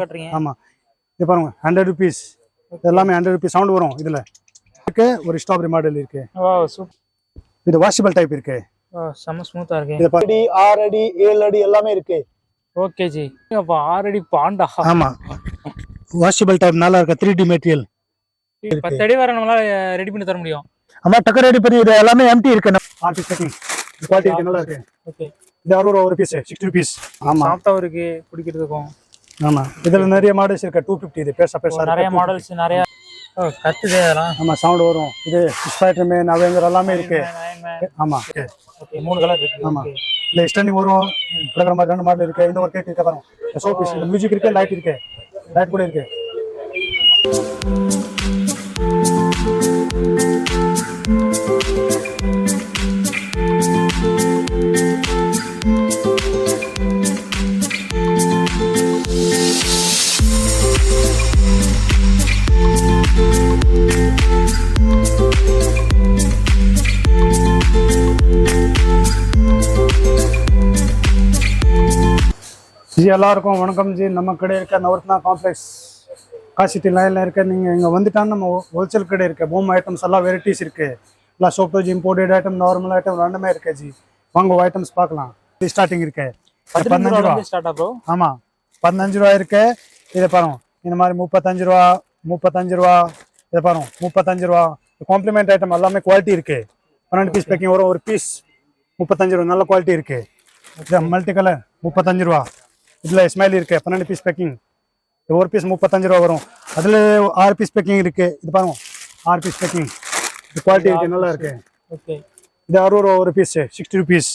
காட்டுறீங்க. ஆமா இது பாருங்க 100 rupees எல்லாமே 100 rupees சவுண்ட் வரும் இதுல இருக்கு. ஒரு ஸ்ட்ராபெரி மாடல் இருக்கு. Wow super. இது வாஷபிள் டைப் இருக்கு. செம ஸ்மூத்தா இருக்கு. இது 5 அடி 6 அடி 7 அடி எல்லாமே இருக்கு. Okay G. அப்ப 6 அடி பாண்டா. ஆமா வாஷபிள் டைப் நல்லா இருக்கு. 3D மெட்டீரியல் 10 அடி வரை நம்மளால ரெடி பண்ணி தர முடியும். ஆமா டக்கர் ரெடி பண்ணி இது எல்லாமே எம்டி இருக்கு. ஆர்டிஸ்ட் செட்டிங் குவாலிட்டி இருக்கு நல்லா இருக்கு. ஓகே இது ஒரு பீஸ் 60 rupees. ஆமா சாஃப்ட்டா இருக்கு குடிக்கிறதுக்கும். ஆமா இதுல நிறைய மாடல்ஸ் இருக்கு. 250 இது பேச நிறைய மாடல்ஸ் நிறைய கத்துதே அதெல்லாம். ஆமா சவுண்ட் வரும். இது ஸ்பைடர்மேன் அவெஞ்சர் எல்லாமே இருக்கு. ஆமா ஓகே 3 கலர் இருக்கு. ஆமா இல்ல ஸ்டாண்டிங் வரும். பிரகார மாதிரி 2 மாடல் இருக்கு. இந்த ஒரு கேட் இருக்கு பாருங்க. சோ பீஸ் மியூசிக் இருக்கு. லைட் இருக்கு. லைட் கூட இருக்கு. ஜி எல்லாருக்கும் வணக்கம் ஜி. நம்ம கடை இருக்க நவரத்னா காம்ப்ளெக்ஸ் காசிட்டி லைனில் இருக்க. நீங்கள் இங்கே வந்துட்டான்னு நம்ம ஹோல்சேல் கடை இருக்கு. ஹோம் ஐட்டம்ஸ் எல்லாம் வெரைட்டிஸ் இருக்கு. எல்லாம் soap G imported item normal item ரெண்டுமே இருக்கு ஜி. வாங்க ஐட்டம்ஸ் பார்க்கலாம். இது ஸ்டார்டிங் இருக்கு 15 ரூபா. ஆமாம் 15 ரூபா இருக்கு. இதை பாருங்க இந்த மாதிரி 35 ரூபா 35 ரூபா. இதை பாருங்க 35 ரூபா. காம்ப்ளிமெண்ட் ஐட்டம் எல்லாமே குவாலிட்டி இருக்கு. 12 பீஸ் பேக்கிங் வரும். ஒரு பீஸ் 35 ரூபா நல்ல குவாலிட்டி இருக்கு. இது மல்டி கலர் 35 ரூபா. இதில் ஸ்மைல் இருக்கு 12 பீஸ் பேக்கிங். ஒரு பீஸ் 35 ரூபா வரும். அதில் 6 பீஸ் பேக்கிங் இருக்கு. இது பாருங்க 6 பீஸ் பேக்கிங். இது குவாலிட்டி இருக்கு நல்லா இருக்கு. ஓகே இது 60 ரூபா ஒரு பீஸ் 60 rupees.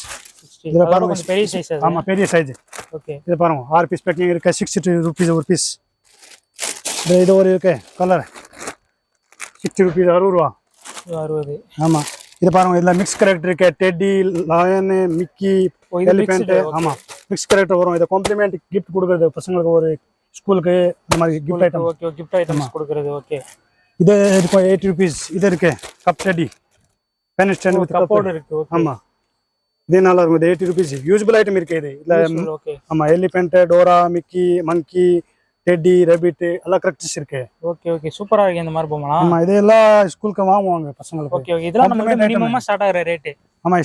இதில் பாருங்க பெரிய சைஸ். ஆமாம் பெரிய சைஸ். ஓகே இது பாருங்க 6 பீஸ் பேக்கிங் இருக்கு. 60 rupees ஒரு பீஸ். இது ஒரு இருக்கு கலர் 60 rupees 60 ரூபா. 60. ஆமாம் இது பாருங்க இதில் மிக்ஸ் கரெக்டர் இருக்கு. Teddy line Mickey elephant. ஆமாம் மிக்ஸ் கரெக்டர் வரும். இதை காம்ப்ளிமெண்ட் கிஃப்ட் கொடுக்குறது பசங்களுக்கு ஒரு ஸ்கூலுக்கு இந்த மாதிரி gift item. Okay gift items கொடுக்குறது. ஓகே இது இருக்கு 80 rupees. இது இருக்கு cup teddy pen stand with cupboard இருக்கு. ஆமா இது நல்லா இருக்கும். இது 80 rupees யூஸ்பிள் ஐட்டம் இருக்கு. இது இல்ல ஓகே ஆமா எலிஃபென்ட் டோரா மிக்கி மங்கி டெடி ரேபிட் எல்லாம் கரெக்டஸ் இருக்கு. ஓகே ஓகே சூப்பரா இருக்கு இந்த மாதிரி பொம்மைலாம். ஆமா இது எல்லாம் ஸ்கூலுக்கு வாங்குவாங்க பசங்களுக்கு. ஓகே ஓகே இதெல்லாம் நமக்கு மினிமமா ஸ்டார்ட் ஆகுற ரேட். ஆமா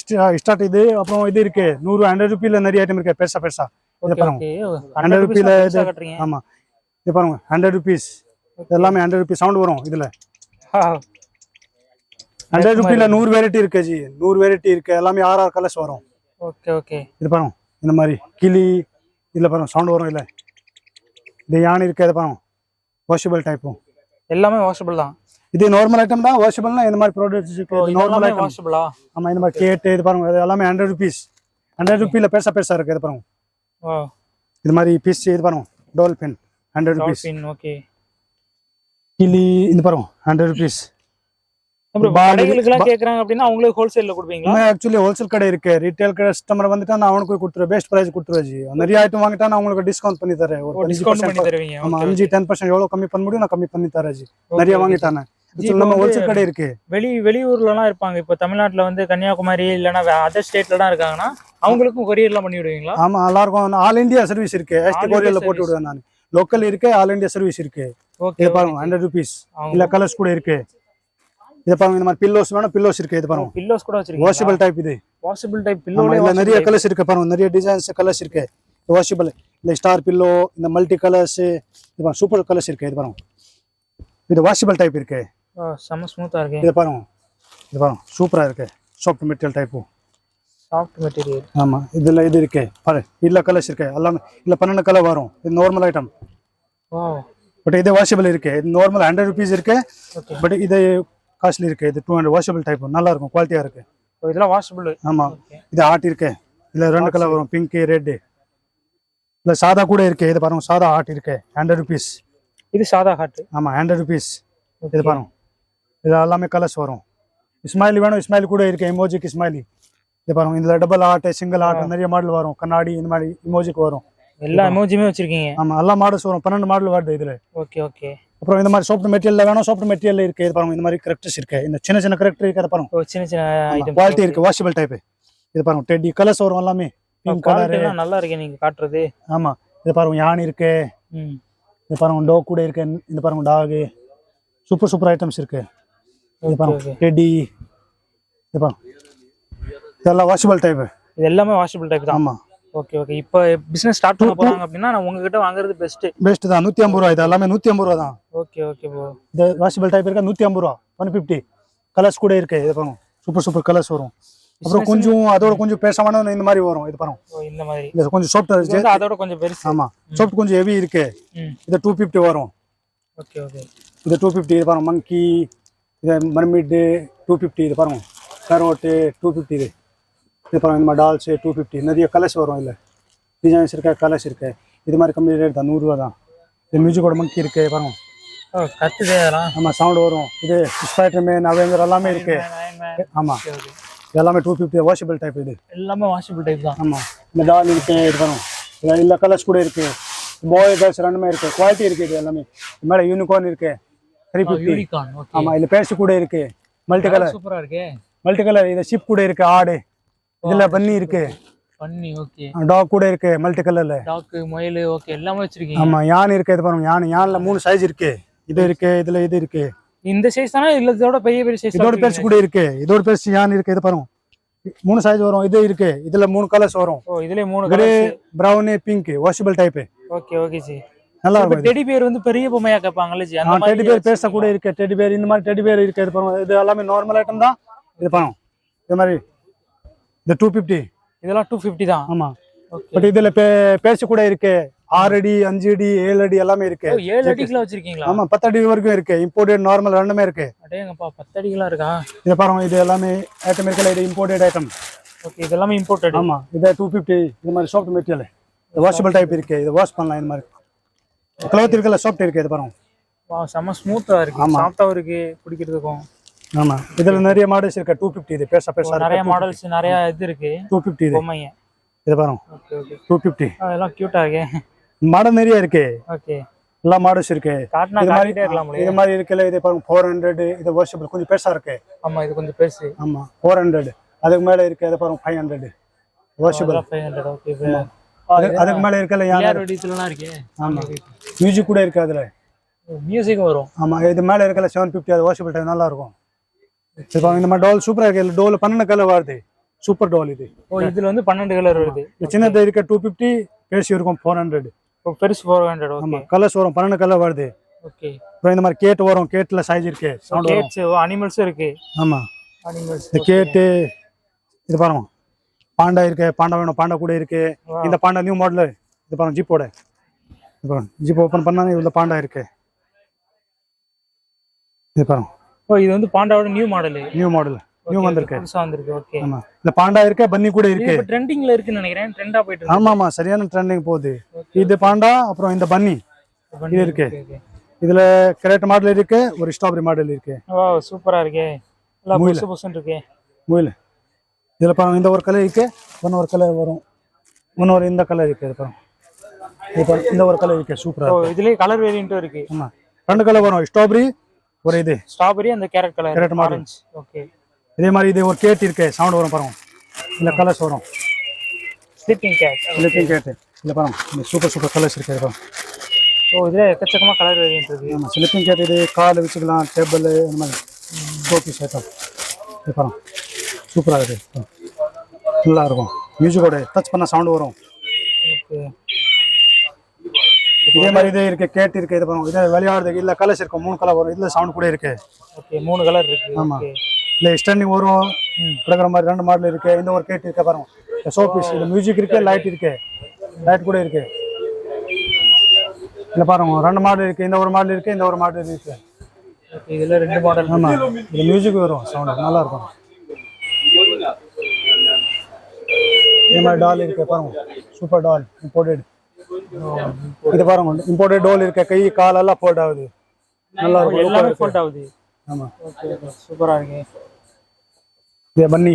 ஸ்டார்ட் இது. அப்புறம் இது இருக்கு 100 rupees நிறைய ஐட்டம் இருக்கு. பெருசா பெருசா இது பாருங்க 100 rupees. ஆமா இது பாருங்க 100 rupees எல்லாமே 100 rupees சவுண்ட் வரும் இதுல. 100 rupees 100 வெரைட்டி இருக்கு ஜி. 100 வெரைட்டி இருக்கு. எல்லாமே 6 கலர்ஸ் வரும். ஓகே ஓகே இது பாருங்க இந்த மாதிரி கிளி இதுல பாருங்க சவுண்ட் வரும். இல்ல இது யானை இருக்கு. இது பாருங்க வாஷபிள் டைப்பும் எல்லாமே வாஷபிள் தான். இது நார்மல் ஐட்டம் தான். வாஷபிள்னா இந்த மாதிரி ப்ராடக்ட்ஸ் இருக்கு. நார்மல் ஐட்டம் வாஷபிளா? ஆமா இந்த மாதிரி கேட் இது பாருங்க இது எல்லாமே 100 rupees. 100 rupees பெருசா பெருசா இருக்கு. இது பாருங்க இது மாதிரி பீஸ். இது பாருங்க டால்பின் 100 rupees. ஓகே கிளி இது பாருங்க 100 rupees. கடைகளுக்குலாம் கேக்குறாங்க அப்படின்னா அவங்களுக்கு ஹோல்சேல்ல கொடுப்பீங்களா? ஆக்சுவலி ஹோல்சேல் கடை இருக்கு. ரீட்டைல் கஸ்டமர் வந்துட்டா நான் அவனுக்கு கொடுத்துருவேன். பெஸ்ட் பிரைஸ் கொடுத்துருவேன் ஜி. நிறைய ஐட்டம் வாங்கிட்டா நான் உங்களுக்கு டிஸ்கவுண்ட் பண்ணி தரேன். ஒரு 5% ஆமா 5-10% எவ்வளவு கம்மி பண்ண முடியும் நான் கம்மி பண்ணி தரேன் ஜி. நிறைய வாங்கிட்டானே நம்ம ஹோல்சேல் கடை இருக்கு. வெளியூர்லலாம் இருப்பாங்க. இப்போ தமிழ்நாட்டுல வந்து கன்னியாகுமரி இல்லைன்னா அதர் ஸ்டேட்லலாம் இருக்காங்கன்னா அவங்களுக்கும் கொரியர்லாம் பண்ணி விடுவீங்களா? ஆமா எல்லாருக்கும் ஆல் இந்தியா சர்வீஸ் இருக்கு. கொரியர்ல போட்டு விடுவேன் நான். லோக்கல் இருக்கு ஆல் இந்தியா சர்வீஸ் இருக்கு. இது பாருங்க 100 rupees. இல்ல கலர்ஸ் கூட இருக்கு. இது பாருங்க இந்த மாதிரி பில்லோஸ் வேணும். பில்லோஸ் இருக்கு. இது பாருங்க பில்லோஸ் கூட வச்சிருக்கீங்க. Washable type. இது வாஷபிள் டைப் பில்லோல இல்ல நிறைய கலர்ஸ் இருக்கு. பாருங்க நிறைய டிசைன்ஸ் கலர்ஸ் இருக்கு. வாஷபிள் இந்த ஸ்டார் பில்லோ இந்த மல்டி கலர்ஸ் இது பாருங்க சூப்பர் கலர்ஸ் இருக்கு. இது பாருங்க இது வாஷபிள் டைப் இருக்கு. செம ஸ்மூத்தா இருக்கு. இது பாருங்க இது பாருங்க சூப்பரா இருக்கு. Soft material type. Soft material. ஆமா இதுல இது இருக்கு பாரு. இல்ல கலர்ஸ் இருக்கு. எல்லாமே இல்ல 12 கலர் வரும். இது நார்மல் ஐட்டம். வாவ் பட் இது வாஷபிள் இருக்கு. இது நார்மல் 100 rupees இருக்கு. பட் இது காஸ்ட்லி இருக்கு. இது 200 வாஷபிள் டைப் நல்லா இருக்கும். குவாலிட்டியா இருக்கு. இதெல்லாம் வாஷபிள். ஆமா இது ஆர்ட் இருக்கு. இதுல 2 கலர் வரும். Pink red. இல்ல சாதா கூட இருக்கு. இது பாருங்க சாதா ஆர்ட் இருக்கு 100 rupees. இது சாதா ஹார்ட். ஆமா 100 rupees. இது பாருங்க இது எல்லாமே கலர்ஸ் வரும். ஸ்மைலி வேணும். ஸ்மைலி கூட இருக்கு. எமோஜிக்கு ஸ்மைலி. இது பாருங்க இதுல டபுள் ஆர்ட் சிங்கிள் ஆர்ட் நிறைய மாடல் வரும். கண்ணாடி இந்த மாதிரி எமோஜிக்கு வரும். எல்லா எமோஜியுமே வச்சிருக்கீங்க? ஆமா எல்லா மாடல்ஸ் வரும். 12 மாடல் வருது இதுல. ஓகே ஓகே அப்புறம் இந்த மாதிரி சாஃப்ட் மெட்டீரியல்ல வேணும். சாஃப்ட் மெட்டீரியல் இருக்கு. இது பாருங்க இந்த மாதிரி கரெக்டர்ஸ் இருக்கு. இந்த சின்ன சின்ன கரெக்டர் இருக்கு. அது பாருங்க சின்ன சின்ன ஐட்டம் குவாலிட்டி இருக்கு. Washable type. இது பாருங்க டெடி கலர்ஸ் வரும் எல்லாமே. பிங்க் கலர் நல்லா இருக்கு நீங்க காட்டுறது. ஆமா இது பாருங்க யானை இருக்கு. இது பாருங்க டாக் கூட இருக்கு. இந்த பாருங்க டாக் சூப்பர் சூப்பர் ஐட்டம்ஸ் இருக்கு. இது பாருங்க டெடி. இது பாருங்க இதெல்லாம் வாஷபிள் டைப். இது எல்லாமே வாஷபிள் டைப் தான். ஆமா. Okay okay. இப்போ பிசினஸ் ஸ்டார்ட் பண்ண போறாங்க அப்படின்னா நான் உங்ககிட்ட வாங்குறது பெஸ்ட் தான். 150 ரூபா. இது எல்லாமே 150 ரூபா தான். Okay okay bro. இந்த வாஷபிள் டைப் இருக்கா 150 ரூபா. 150 கலர்ஸ் கூட இருக்கு. இது பாருங்க சூப்பர் சூப்பர் கலர்ஸ் வரும். அப்புறம் கொஞ்சம் அதோட கொஞ்சம் பேசாம இந்த மாதிரி வரும். இது பாருங்க இந்த மாதிரி இது கொஞ்சம் சாஃப்ட் இருக்கு. அதோட கொஞ்சம் பெருசு. ஆமா சாஃப்ட் கொஞ்சம் ஹெவி இருக்கு. இது 250 வரும். Okay okay. இது 250. இது பாருங்க மங்கி, இது மர்மிட் 250. இது பாருங்க கரோட் 250. இது பாருங்க இந்த மாதிரி டால்ஸ் 250. நிறைய கலர்ஸ் வரும். இல்லை டிசைன்ஸ் இருக்கா கலர்ஸ் இருக்கு. இது மாதிரி கம்மி ரேட் தான் 100 ரூபா தான். இது மியூசிக்கோட மங்கி இருக்கு பாருங்க. கத்துதே அதெல்லாம். ஆமா சவுண்ட் வரும். இது ஸ்பைடர்மேன் அவெஞ்சர் எல்லாமே இருக்கு. ஆமா எல்லாமே 250 வாஷபிள் டைப். இது எல்லாமே வாஷபிள் டைப் தான். ஆமா இந்த டால் இருக்கு. இது பாருங்க இல்ல கலர்ஸ் கூட இருக்கு. பாய் கேர்ள்ஸ் ரெண்டுமே இருக்கு. குவாலிட்டி இருக்கு. இது எல்லாமே மேல யூனிகார்ன் இருக்கு 350. யூனிகார்ன். ஓகே. ஆமா இல்ல பேர்ஸ் கூட இருக்கு. மல்டி கலர் சூப்பரா இருக்கு. Multi colour. இது ஷிப் கூட இருக்கு. ஆடு இதுல பன்னி இருக்கு. பன்னி. ஓகே. டாக் கூட இருக்கு மல்டி கலர்ல. டாக் முயல் ஓகே எல்லாமே வச்சிருக்கீங்க. ஆமா யானை இருக்கு. இது பாருங்க யானைல 3 சைஸ் இருக்கு. இது இருக்கு இதுல இது இருக்கு. இந்த சைஸ் தானே இல்ல இதோட பெரிய பெரிய சைஸ்? இதோட பெருசு கூட இருக்கு. இதோட பெருசு யானை இருக்கு. இது பாருங்க 3 சைஸ் வரும். இது இருக்கு. இதுல 3 கலர்ஸ் வரும். ஓ இதுல 3 grey brown pink washable type. Okay okay G. நல்லா இருக்கும். டெடி பேர் வந்து பெரிய பொம்மையா கேட்பாங்கல்ல ஜி அந்த மாதிரி. டெடி பேர் பேர்ஸா கூட இருக்கு. டெடி பேர் இந்த மாதிரி டெடி பேர் இருக்கு. இது பாருங்க இது எல்லாமே நார்மல் ஐட்டம் தான். இது பாருங்க இது மாதிரி இது 250. இதெல்லாம் 250 தான். ஆமா பட் இதுல பேர்ஸ் கூட இருக்கு. 6 அடி 5 அடி 7 அடி எல்லாமே இருக்கு. 7 அடிக்குள்ள வச்சிருக்கீங்களா? ஆமா 10 அடி வரைக்கும் இருக்கு. இம்போர்ட்டட் நார்மல் ரெண்டுமே இருக்கு. அடேங்கப்பா 10 அடிக்குலாம் இருக்கா? இது பாருங்க இது எல்லாமே ஐட்டம் இருக்குல. இது இம்போர்ட்டட் ஐட்டம். ஓகே இது எல்லாமே இம்போர்ட்டட். ஆமா இது 250. இது மாதிரி சாஃப்ட் மெட்டீரியல். இது வாஷபிள் டைப் இருக்கு. இது வாஷ் பண்ணலாம். இந்த மாதிரி க்ளாத் இருக்குல சாஃப்ட் இருக்கு. இது பாருங்க வா செம ஸ்மூத்தா இருக்கு. சாஃப்ட்டாவும் இருக்கு பிடிக்கிறதுக்கும். ஆமா இதுல நிறைய மாடல்ஸ் இருக்கு. 250. இது பேச நிறைய மாடல்ஸ் நிறைய இது இருக்கு. 250 இது பொம்மைங்க. இது பாருங்க ஓகே ஓகே 250. அதெல்லாம் கியூட்டா இருக்கு. மாடல் நிறைய இருக்கு. ஓகே எல்லா மாடல்ஸ் இருக்கு. காட்னா காட்டிட்டே இருக்கலாம். இது மாதிரி இருக்குல. இது பாருங்க 400. இது வாஷபிள் கொஞ்சம் பெருசா இருக்கு. ஆமா இது கொஞ்சம் பெருசு. ஆமா 400. அதுக்கு மேல இருக்கு. இது பாருங்க 500 வாஷபிள். 500. ஓகே அதுக்கு மேல இருக்குல யார் வெடிச்சலாம் இருக்கு. ஆமா மியூசிக் கூட இருக்கு. அதுல மியூசிக் வரும். ஆமா இது மேல இருக்குல 750. அது வாஷபிள் டைப் நல்லா இருக்கும். இது பாருங்க இந்த மாதிரி டால் சூப்பரா இருக்கு. டோல் 12 கலர் வருது. சூப்பர் டால் இது. ஓ இதுல வந்து 12 கலர் வருது. சின்னது இருக்கு 250. பெருசு இருக்கும் 400. ஓ பெருசு 400. ஓகே ஆமா கலர்ஸ் வரும் 12 கலர் வருது. ஓகே அப்புறம் இந்த மாதிரி கேட் வரும். கேட்ல சைஸ் இருக்கு. சவுண்ட் வரும். கேட்ஸ் அனிமல்ஸ் இருக்கு. ஆமா அனிமல்ஸ். இந்த கேட் இது பாருங்க பாண்டா இருக்கு. பாண்டா வேணும் பாண்டா கூட இருக்கு. இந்த பாண்டா நியூ மாடல். இது பாருங்க ஜீப்போட. இது பாருங்க ஜீப் ஓபன் பண்ணா இதுல பாண்டா இருக்கு. இது பாருங்க ஓ இது வந்து பாண்டாவோட நியூ மாடல். நியூ வந்திருக்கு. புதுசா வந்திருக்கு. ஓகே ஆமா இந்த பாண்டா இருக்கு. பன்னி கூட இருக்கு. இப்போ ட்ரெண்டிங்ல இருக்குன்னு நினைக்கிறேன். ட்ரெண்டா போயிட்டு இருக்கு. ஆமா ஆமா சரியான ட்ரெண்டிங் போகுது. இது பாண்டா அப்புறம் இந்த பன்னி இது இருக்கு. இதுல கரெக்ட் மாடல் இருக்கு. ஒரு ஸ்ட்ராபெரி மாடல் இருக்கு. ஓ சூப்பரா இருக்கு. எல்லாம் புதுசு இருக்கு. முயல் இதுல பாருங்க இந்த ஒரு கலர் இருக்கு. இன்னொரு கலர் வரும். இன்னொரு இந்த கலர் இருக்கு. இது பாருங்க இப்போ இந்த ஒரு கலர் இருக்கு. சூப்பரா. ஓ இதுலயே கலர் வேரியன்ட்டும் இருக்கு. ஆமா 2 கலர் வரும். ஸ்ட்ராபெரி ஒரு இது ஸ்ட்ராபெரி அந்த கேரட் கலர் ஆரஞ்சு. ஓகே இதே மாதிரி இது ஒரு கேட் இருக்கு. சவுண்ட் வரும் பாருங்க. இந்த கலர்ஸ் வரும். Sleeping cat. இல்ல பாருங்க இந்த சூப்பர் கலர்ஸ் இருக்கு. இது பாருங்க. ஓ இதுல எக்கச்சக்கமா கலர் வேரியன்ட் இருக்கு. ஆமா ஸ்லீப்பிங் கேட். இது கால் வச்சுக்கலாம். டேபிள் இந்த மாதிரி ஷோபீஸ் ஐட்டம். இது பாருங்க சூப்பரா இருக்கு. நல்லா இருக்கும். மியூசிக்கோட டச் பண்ண சவுண்ட் வரும். ஓகே இதே மாதிரி இதே இருக்கு. கேட் இருக்கு. இது பாருங்க இது விளையாடுறதுக்கு இல்ல கலர்ஸ் இருக்கும். 3 கலர் வரும். இதுல சவுண்ட் கூட இருக்கு. ஓகே 3 கலர் இருக்கு. ஆமா இல்ல ஸ்டாண்டிங் வரும். கிடக்குற மாதிரி 2 மாடல் இருக்கு. இந்த ஒரு கேட் இருக்கு பாருங்க. ஷோபீஸ். இது மியூசிக் இருக்கு. லைட் இருக்கு. லைட் கூட இருக்கு. இல்ல பாருங்க 2 மாடல் இருக்கு. இந்த ஒரு மாடல் இருக்கு. இந்த ஒரு மாடல் இருக்கு. ஓகே இதுல 2 மாடல். ஆமா இது மியூசிக் வரும். சவுண்ட் நல்லா இருக்கும். இந்த மாதிரி டால் இருக்கு பாருங்க. சூப்பர் டால் இம்போர்ட்டட். இது பாருங்க இம்போர்ட்டட் டால் இருக்கு. கை கால் எல்லாம் ஃபோல்ட் ஆகுது. நல்லா இருக்கும். எல்லாமே ஃபோல்ட் ஆகுது. ஆமா ஓகே சூப்பரா இருக்கு. இது பன்னி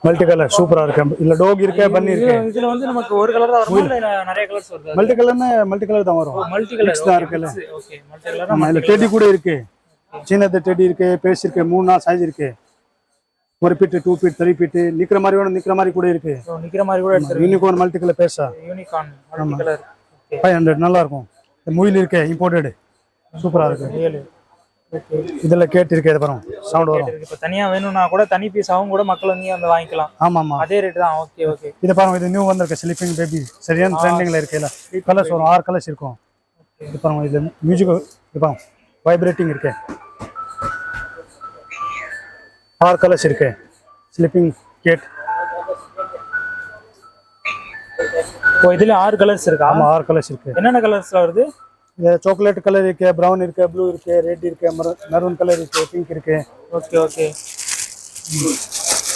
மல்டி கலர் சூப்பரா இருக்கு. இல்ல டாக் இருக்கு. பன்னி இருக்கு. இதுல வந்து நமக்கு ஒரு கலர் தான் வருமா இல்ல நிறைய கலர்ஸ் வருது? மல்டி கலர் தான் வரும். மல்டி கலர் தான் இருக்குல்ல. Okay multi colour. ஆமா இல்ல டெடி கூட இருக்கு. சின்னது டெடி இருக்கு. பேஸ் இருக்கு. 3-4 சைஸ் இருக்கு. 1 ஃபீட் 2 ஃபீட் 3 ஃபீட் நிக்கிற மாதிரி வேணும். நிக்கிற மாதிரி கூட இருக்கு. நிக்கிற மாதிரி கூட எடுத்து. யூனிகார்ன் மல்டி கலர் பேஸா. Unicorn multi colour. 500 நல்லா இருக்கும். இந்த முயில் இருக்கு இம்போர்ட்டட் சூப்பரா இருக்கு. ரியல். ஓகே. இதுல கேட் இருக்கு, இது பாருங்க சவுண்ட் வரும். இப்போ தனியா வேணும்னா கூட தனி பீஸ் ஆகும் கூட மக்கள் வந்து வாங்கிக்கலாம். ஆமா ஆமா அதே ரேட் தான். Okay okay. இது பாருங்க, இது நியூ வந்திருக்கு ஸ்லீப்பிங் பேபி, சரியான ட்ரெண்டிங்ல இருக்கு. இல்ல கலர்ஸ் வரும், 6 கலர்ஸ் இருக்கும். இது பாருங்க, இது மியூசிக், இது பாருங்க வைப்ரேட்டிங் இருக்கு, 6 கலர்ஸ் இருக்கு ஸ்லீப்பிங் கேட். ஓ இதுல 6 கலர்ஸ் இருக்கா? ஆமா 6 கலர்ஸ் இருக்கு. என்னென்ன கலர்ஸ்ல வருது? சாக்லேட் கலர் இருக்கு, பிரவுன் இருக்கு, ப்ளூ இருக்கு, ரெட் இருக்கு, மெரூன் கலர் இருக்கு, பிங்க் இருக்கு. Okay okay.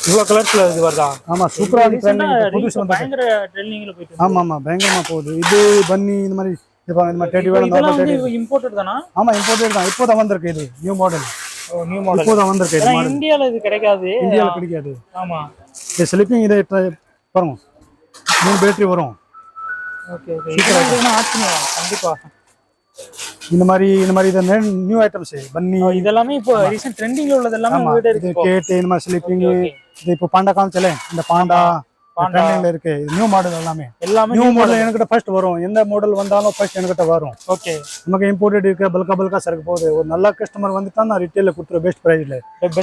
இவ்வளோ கலர்ஸ்ல இது வருதா? ஆமா சூப்பரா இருக்கு. புதுசா பயங்கர ட்ரெண்டிங்ல போயிட்டு. ஆமா ஆமா பயங்கரமா போகுது. இது பன்னி இந்த மாதிரி, இது பாருங்க இந்த மாதிரி டெடி வேணும். இதெல்லாம் வந்து இம்போர்ட்டட் தானா? ஆமா இம்போர்ட்டட் தான், இப்போதான் வந்திருக்கு. இது நியூ மாடல். ஓ நியூ மாடல் இப்போதான் வந்திருக்கு. இது மாடல் இந்தியால இது கிடைக்காது. இந்தியால கிடைக்காது. ஆமா. இது ஸ்லீப்பிங், இதை பாருங்க 3 பேட்டரி வரும். Okay okay. இதெல்லாம் ஆச்சுங்க கண்டிப்பா. இந்த மாதிரி இது நியூ ஐட்டம்ஸ் பன்னி. இதெல்லாம் இப்போ ரீசன்ட் ட்ரெண்டிங்ல உள்ளது எல்லாமே உங்ககிட்ட இருக்கு. இது கேட் இந்த மாதிரி ஸ்லீப்பிங். இது இப்போ பாண்டா காமிச்சல, இந்த பாண்டா ட்ரெண்டிங்ல இருக்கு. இது நியூ மாடல் எல்லாமே நியூ மாடல் என்கிட்ட ஃபர்ஸ்ட் வரும். எந்த மாடல் வந்தாலும் ஃபர்ஸ்ட் என்கிட்ட வரும். ஓகே. நமக்கு இம்போர்ட்டட் இருக்கு, பல்கா சரக்கு போகுது. ஒரு நல்ல கஸ்டமர் வந்துட்டா நான் ரிட்டெயில கொடுத்துருவேன் பெஸ்ட் பிரைஸ்ல.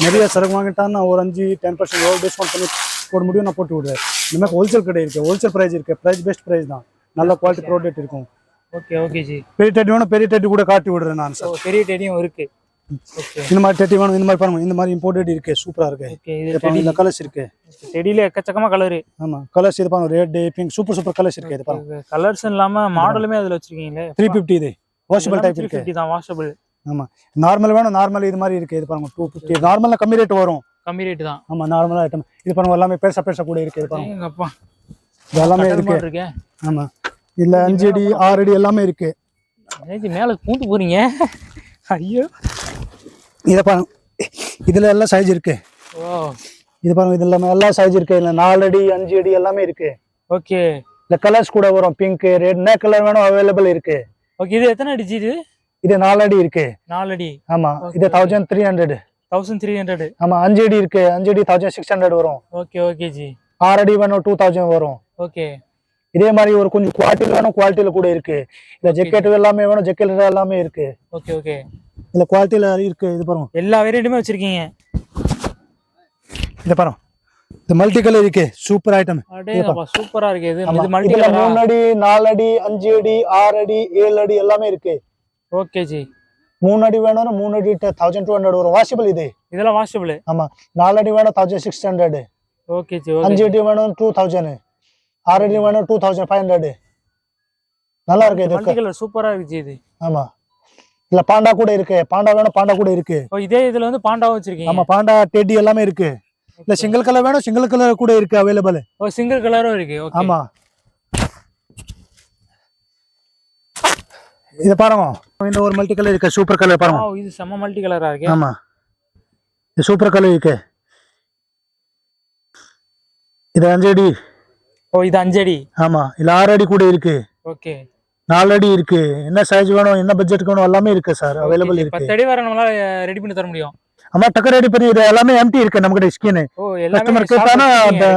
நிறைய சரக்கு வாங்கிட்டான்னா ஒரு 5-10% டிஸ்கவுண்ட் பண்ணி போட முடியும், நான் போட்டு விடுவேன். இந்த மாதிரி ஹோல்சேல் கடை இருக்கு, ஹோல்சேல் பிரைஸ் இருக்கு, பிரைஸ் பெஸ்ட் பிரைஸ் தான், நல்ல குவாலிட்டி ப்ராடக்ட் இருக்கும். Okay okay G. பெரிய டெட்டி வேணும், பெரிய டெட்டி கூட காட்டி விடுறேன் நான் சார். பெரிய டெட்டியும் இருக்கு. ஓகே. இந்த மாதிரி டெட்டி வேணும், இந்த மாதிரி பாருங்க, இந்த மாதிரி இம்போர்ட்டட் இருக்கு, சூப்பரா இருக்கு. ஓகே. இது டெடி இந்த கலர்ஸ் இருக்கு. டெடில எக்கச்சக்கமா கலர். ஆமா கலர்ஸ் இது பாருங்க, ரெட் பிங்க் சூப்பர் கலர்ஸ் இருக்கு. இது பாருங்க கலர்ஸ் இல்லாம மாடலுமே அதுல வச்சிருக்கீங்களே. 350 இது வாஷபிள் டைப் இருக்கு. 350 தான் வாஷபிள். ஆமா நார்மல் வேணும், நார்மல் இது மாதிரி இருக்கு. இது பாருங்க 250. நார்மல்ல கம்மி ரேட் வரும். கம்மி ரேட் தான். ஆமா நார்மல் ஐட்டம். இது பாருங்க எல்லாமே பெருசா கூட இருக்கு. இது பாருங்க எங்க அப்பா இது எல்லாமே இருக்கு. ஆமா இல்ல 5 அடி 6 அடி எல்லாமே இருக்கு. ஏஜி மேல கூந்து போறீங்க. ஐயோ இத பாருங்க, இதுல எல்லா சைஸ் இருக்கு. ஓ இது பாருங்க, இதுல எல்லா சைஸ் இருக்கு. இல்ல 4 அடி 5 அடி எல்லாமே இருக்கு. ஓகே. இந்த கலர்ஸ் கூட வரும், பிங்க் ரெட் என்ன கலர் வேணும் அவைலபிள் இருக்கு. ஓகே. இது எத்தனை அடி ஜி? இது 4 அடி இருக்கு. 4 அடி. ஆமா இது 1300. 1300. ஆமா 5 அடி இருக்கு, 5 அடி 1600 வரும். Okay okay G. 6 அடி வேணும் 2000 வரும். ஓகே. இதே மாதிரி ஒரு கொஞ்சம் குவாலிட்டி வேணும், குவாலிட்டியில கூட இருக்கு. இல்ல ஜெக்கெட் எல்லாமே வேணும், ஜெக்கெட் எல்லாமே இருக்கு. Okay okay. இல்ல குவாலிட்டியில இருக்கு. இது பாருங்க எல்லா வேரியண்ட்டுமே வச்சிருக்கீங்க. இது பாருங்க, இந்த மல்டி கலர் இருக்கு, சூப்பர் ஐட்டம். அடேங்கப்பா சூப்பரா இருக்கு. இது மல்டி இதுல கலர். 3 அடி 4 அடி 5 அடி 6 அடி 7 அடி எல்லாமே இருக்கு. Okay G. 3 அடி வேணும்னா 3 அடி 1200 வரும், வாஷபிள் இது. இதெல்லாம் வாஷபிள். ஆமா 4 அடி வேணும் 1600. Okay G. 5 அடி வேணும் 2000. 6 அடி வேணும் 2500. நல்லா இருக்கு. இது மல்டி கலர் சூப்பரா இருக்கு ஜி இது. ஆமா இல்ல பாண்டா கூட இருக்கு, பாண்டா வேணும் பாண்டா கூட இருக்கு. ஓ இதே இதுல வந்து பாண்டாவும் வச்சிருக்கீங்க. ஆமா பாண்டா டெடி எல்லாமே இருக்கு. இல்ல சிங்கிள் கலர் வேணும், சிங்கிள் கலர் கூட இருக்கு அவைலபிள். ஓ சிங்கிள் கலரும் இருக்கு. ஓகே. ஆமா இது பாருங்க, இந்த ஒரு மல்டி கலர் இருக்கு, சூப்பர் கலர் பாருங்க. வாவ் இது செம மல்டி கலரா இருக்கு. ஆமா இது சூப்பர் கலர் இருக்கு. இது 5 அடி. ஓ இது 5 அடி. ஆமா இல்ல 6 அடி கூட இருக்கு. ஓகே. 4 அடி இருக்கு. என்ன சைஸ் வேணும், என்ன பட்ஜெட் வேணும் எல்லாமே இருக்கு சார், அவைலபிள் இருக்கு. 10 அடி வரை நம்மளால ரெடி பண்ணி தர முடியும். ஆமா டக்கு ரெடி பண்ணி, இது எல்லாமே எம்டி இருக்கு நம்ம கிட்ட ஸ்கின். ஓ எல்லாமே கஸ்டமர் கேட்டானா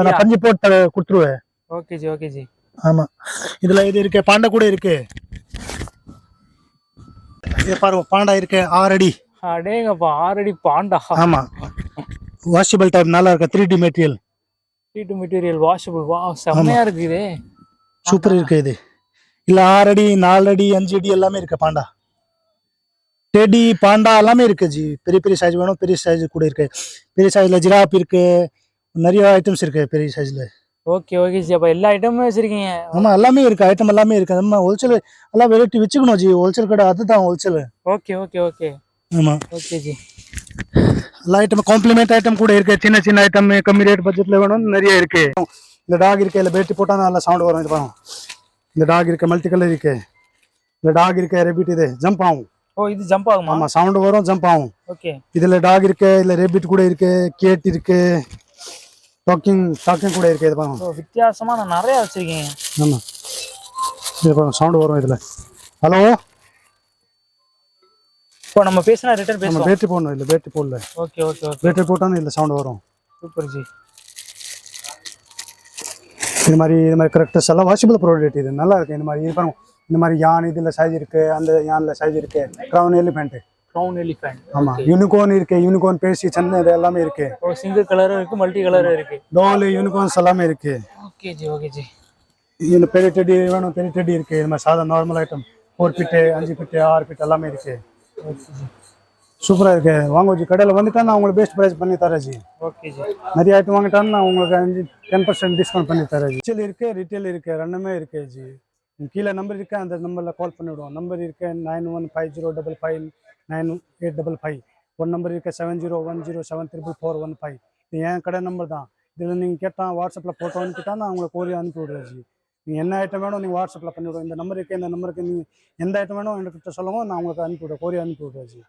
நான் பஞ்சு போட்டு கொடுத்துருவேன். Okay G. Okay G. ஆமா இதுல இது இருக்கு, பாண்டா கூட இருக்கு. இது பாருங்க பாண்டா இருக்கு 6 அடி. அடேங்கப்பா 6 அடி பாண்டா. ஆமா வாஷபிள் டைப், நல்லா இருக்கு. 3D material. 3D material washable. Wow செமையா இருக்கு இது. சூப்பர் இருக்கு இது. இல்ல 6 அடி 4 அடி 5 அடி எல்லாமே இருக்கு. பாண்டா டெடி பாண்டா எல்லாமே இருக்கு ஜி. பெரிய சைஸ் வேணும், பெரிய சைஸ் கூட இருக்கு. பெரிய சைஸ்ல ஜிராப் இருக்கு, நிறைய ஐட்டம்ஸ் இருக்கு பெரிய சைஸ்ல. Okay okay G. அப்ப எல்லா ஐட்டமும் வச்சிருக்கீங்க. ஆமா எல்லாமே இருக்கு, ஐட்டம் எல்லாமே இருக்கு. நம்ம ஹோல்சேல் எல்லாம் வெரைட்டி வச்சுக்கணும் ஜி. ஹோல்சேல் கடை அதுதான் ஹோல்சேல். Okay okay okay. ஆமா ஓகே ஜி. எல்லா ஐட்டம் காம்ப்ளிமெண்ட் ஐட்டம் கூட இருக்கு. சின்ன ஐட்டம் கம்மி ரேட் பட்ஜெட்ல வேணும், நிறைய இருக்கு. இந்த டாக் இருக்கு, இல்ல பேட்டி போட்டா நல்லா சவுண்ட் வரும். இது பாருங்க, இந்த டாக் இருக்கு, மல்டி கலர் இருக்கு. இந்த டாக் இருக்கு, ரெபிட் இது ஜம்ப் ஆகும். ஓ இது ஜம்ப் ஆகுமா? ஆமா சவுண்ட் வரும், ஜம்ப் ஆகும். ஓகே. இதுல டாக் இருக்கு, இல்ல ரெபிட் கூட இருக்கு, கேட் இருக்கு, டாக்கிங் கூட இருக்கு. இது பாருங்க. ஓ வித்தியாசமா நான் நிறைய வச்சிருக்கீங்க. ஆமா இது பாருங்க சவுண்ட் வரும் இதுல. ஹலோ இப்போ நம்ம பேசினா ரிட்டர்ன் நம்ம பேசுவோம். பேட்டரி போடணும், இல்ல பேட்டரி போடல. Okay okay okay. பேட்டரி போட்டானே இல்ல சவுண்ட் வரும். Super G. இது மாதிரி கரெக்டஸ் எல்லாம் வாஷபிள் ப்ராடக்ட். இது நல்லா இருக்கு. இந்த மாதிரி இது பாருங்க இந்த மாதிரி யான் இதில் சைஸ் இருக்கு, அந்த யானில் சைஸ் இருக்கு. Crown elephant. Brown elephant. ஆமாம். யூனிகார்ன் இருக்கு, யூனிகார்ன் பேசி சன்ன இது எல்லாமே இருக்கு. ஓ சிங்கிள் கலரும் இருக்கு, மல்டி கலரும் இருக்கு. டோல் யூனிகார்ன்ஸ் எல்லாமே இருக்கு. Okay G okay G. இந்த பெரிய டெடி வேணும், பெரிய டெடி இருக்கு. இந்த மாதிரி சாதா normal item 4 feet 5 feet 6 feet எல்லாமே இருக்கு. ஓகே ஜி. சூப்பராக இருக்கு. வாங்க ஜி, கடையில் வந்துட்டா நான் உங்களுக்கு பெஸ்ட் ப்ரைஸ் பண்ணி தரேன் ஜி. Okay G. நிறைய ஐட்டம் வாங்கிட்டான்னு நான் உங்களுக்கு 10% டிஸ்கவுண்ட் பண்ணி தரேன் ஜி. ரீட்டெயில் இருக்கு, ரீட்டெயில் இருக்கு, ரெண்டுமே இருக்கு ஜி. கீழே நம்பர் இருக்கு, அந்த நம்பரில் கால் பண்ணிவிடுவோம். நம்பர் இருக்கு 9150559855. ஒரு நம்பர் இருக்கு 7010744415. இது என் கடை நம்பர் தான். இதில் நீங்கள் கேட்டால் வாட்ஸ்அப்பில் ஃபோட்டோ அனுப்பிட்டா நான் உங்களுக்கு கோரியை அனுப்பி விடுறேன் ஜி. நீங்கள் என்ன ஐட்டம் வேணும் நீங்கள் வாட்ஸ்அப்பில் பண்ணிவிடுவோம். இந்த நம்பருக்கு, இந்த நம்பருக்கு நீங்கள் எந்த ஐட்டம் வேணும் என்கிட்ட சொல்லுங்க, நான் உங்களுக்கு அனுப்பி விடுறேன், கோரியை அனுப்பி விடுறேன் ஜி.